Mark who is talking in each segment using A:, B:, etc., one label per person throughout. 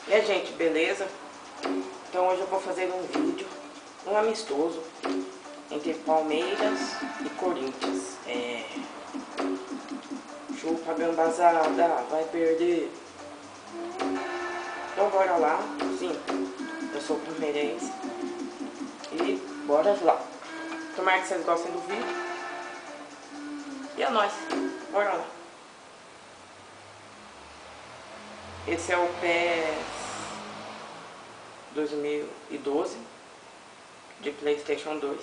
A: E aí, gente, beleza? Então hoje eu vou fazer um vídeo, um amistoso entre Palmeiras e Corinthians. Chupa gambazada, vai perder. Então bora lá, sim, eu sou palmeirense. E bora lá. Tomara que vocês gostem do vídeo. E é nóis, bora lá. Esse é o PES 2012 de PlayStation 2.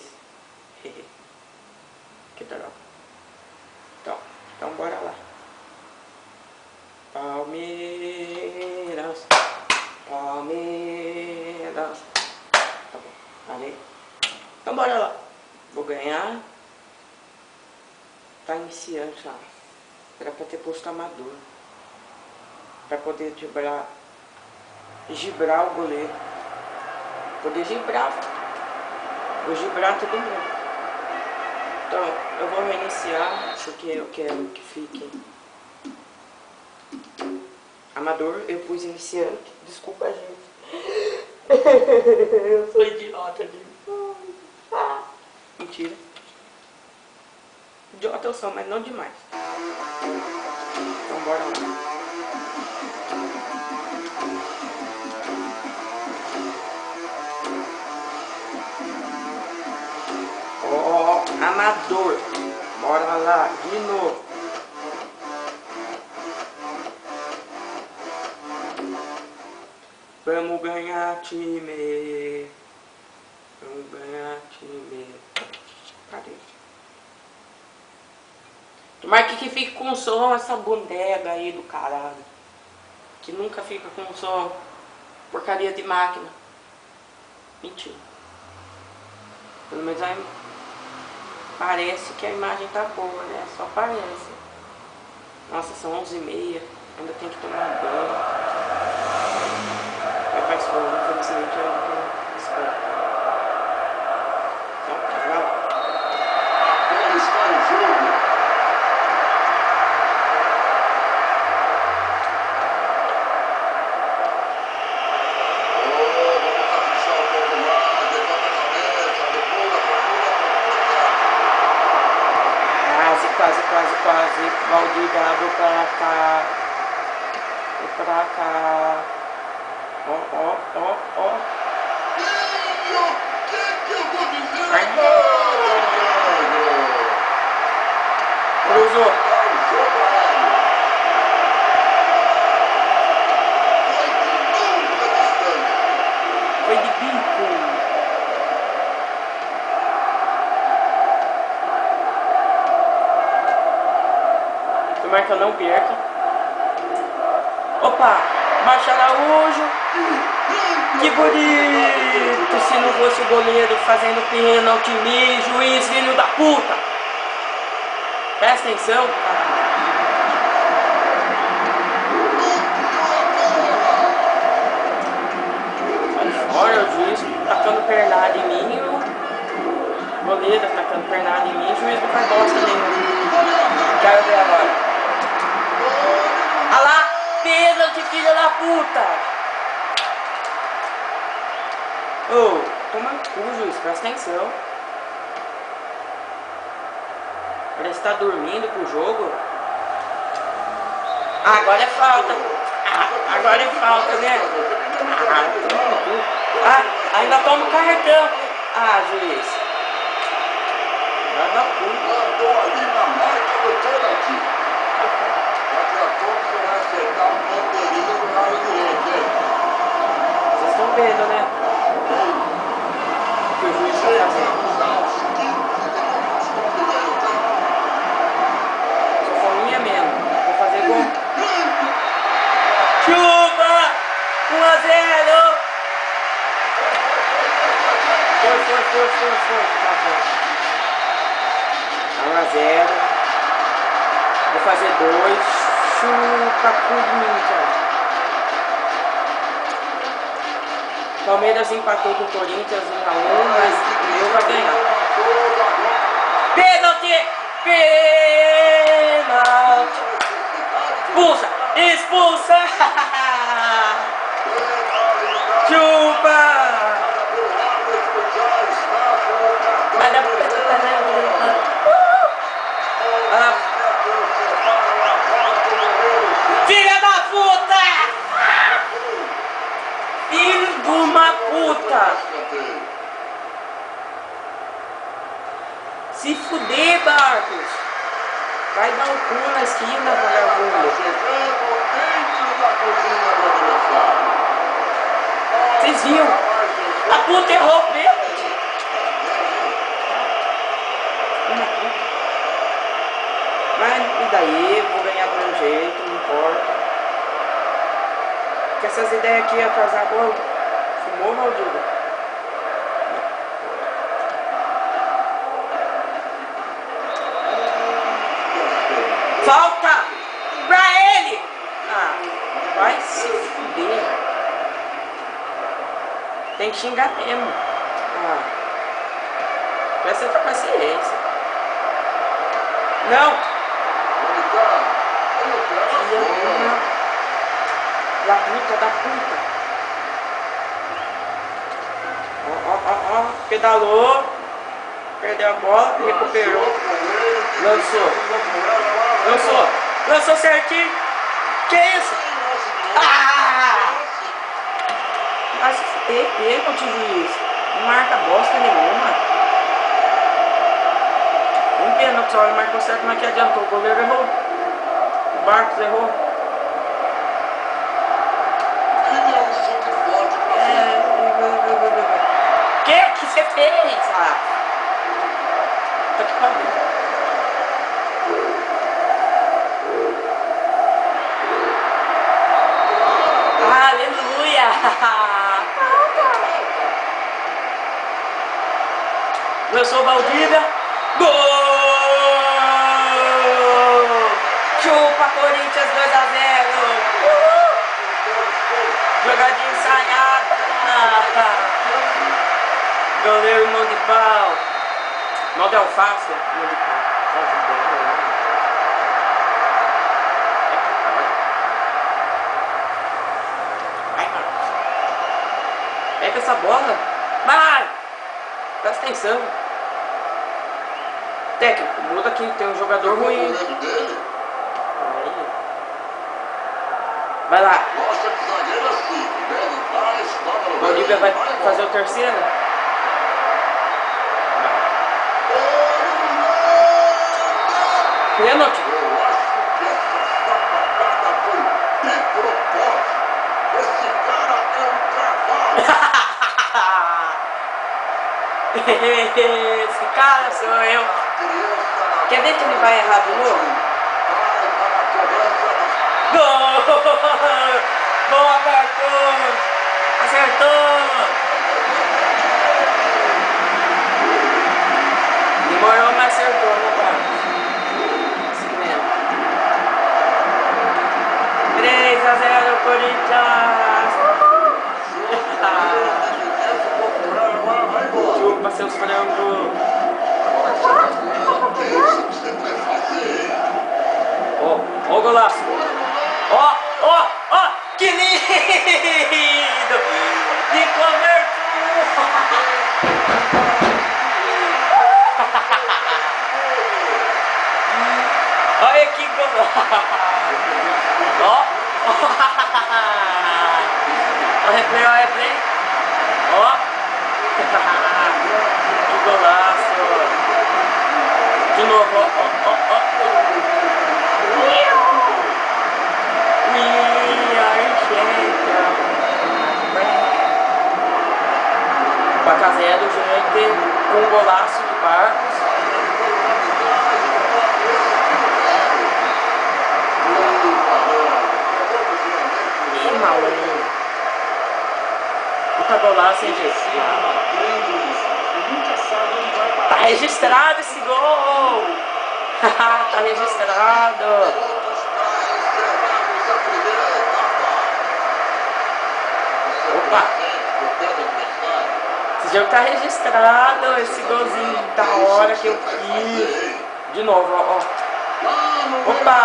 A: Que droga. Então bora lá. Palmeiras, Palmeiras. Tá bom, valeu. Então bora lá. Vou ganhar. Tá iniciante já. Era pra ter posto amador, pra poder gibrar o goleiro. Poder gibrar. Vou gibrar todo mundo. Então eu vou reiniciar, porque eu quero que fique amador. Eu pus iniciante. Desculpa, gente. Eu sou idiota, gente. Mentira. Idiota eu sou, mas não demais. Então bora lá. Amador. Bora lá, de novo. Vamos ganhar, time. Vamos ganhar, time. Cadê? Tomara que fique com som essa bodega aí do caralho. Que nunca fica com som. Porcaria de máquina. Mentira. Pelo menos aí parece que a imagem tá boa, né? Só parece. Nossa, são 11h30. Ainda tem que tomar banho. Vai pra escola, infelizmente eu não tenho escola. Então, vai lá.
B: Como está o jogo?
A: Quase, Valdir dado pra cá. E pra cá. Ó. Cruzou. Foi de bico. Tomara que eu não perca. Opa! Márcio Araújo. Que bonito! Se não fosse o goleiro fazendo pênalti, juiz, filho da puta! Presta atenção, cara. Sai fora, o juiz tacando pernada em mim. O goleiro tacando pernada em mim. O juiz não faz bosta nenhuma. Quero ver agora. Olha lá, pênalti, filha da puta! Ô, toma no cu, juiz, presta atenção. Parece que tá dormindo com o jogo. Ah, agora é falta. Agora é falta, né? Toma no cu. Ainda toma o cartão. Juiz. Vai dar puta.
B: Mandou ali na marca do pênalti. Daqui a pouco você vai acertar um bandeirinho do lado direito, hein?
A: Vocês estão vendo, né? O que o juiz está fazendo. Só fominha mesmo. Vou fazer gol. Chupa! 1-0! Foi. Tá bom. 1-0. Vou fazer 2. Chupa Corinthians. Palmeiras empatou com o Corinthians 1-1, mas eu vou ganhar. Pênalti! Expulsa! puta! Se fuder, Barcos! Vai dar um cu na esquina, vagabundo! Vocês viram? A puta errou o pênalti! Mas e daí? Vou ganhar do meu jeito, não importa. Porque essas ideias aqui iam atrasar a bola. Fumou, maldito? Falta pra ele! Ah, vai se fuder. Tem que xingar mesmo. Ah, presta com paciência. Não! La puta da puta. Ó, pedalou. Perdeu a bola, recuperou. Lançou certinho. Que isso? Ah! Vai se fuder, pênalti, juiz. Não marca bosta nenhuma. Um pênalti só, ele marcou certo, mas que adiantou. O goleiro errou. O Barcos errou. O que você fez? Ah, tá que pariu. Aleluia! Lançou Valdívia. Gol! Chupa Corinthians 2-0. Jogadinha ensaiada. Goleiro mão de pau. Mão de alface. Mão de pau. Vai, Marcos. Pega essa bola. Vai! Presta atenção. Técnico, muda aqui. Tem um jogador ruim. Vai lá. Bolívia vai fazer o terceiro. Pênalti.
B: Eu acho que essa sapacada foi de propósito. Esse cara é um cavalo.
A: Esse cara sou eu. Quer ver que ele vai errar de novo? Gol! Boa, Marcos! Acertou! Demorou, mas acertou, né, Marcos? Assim mesmo. 3-0 Corinthians! Chupa seus frangos! Ó o golaço! Ó! Que lindo! De convertido! Olha que golaço! Ó! Ó o replay! Ó! Que golaço! De novo, ó! Bacazé do gente com um golaço de Barcos. Ih, malandro. Puta golaço, hein, gente? Tá registrado esse gol! Tá registrado! Opa! Esse jogo tá registrado, esse golzinho da hora que eu fiz. De novo, ó. Opa!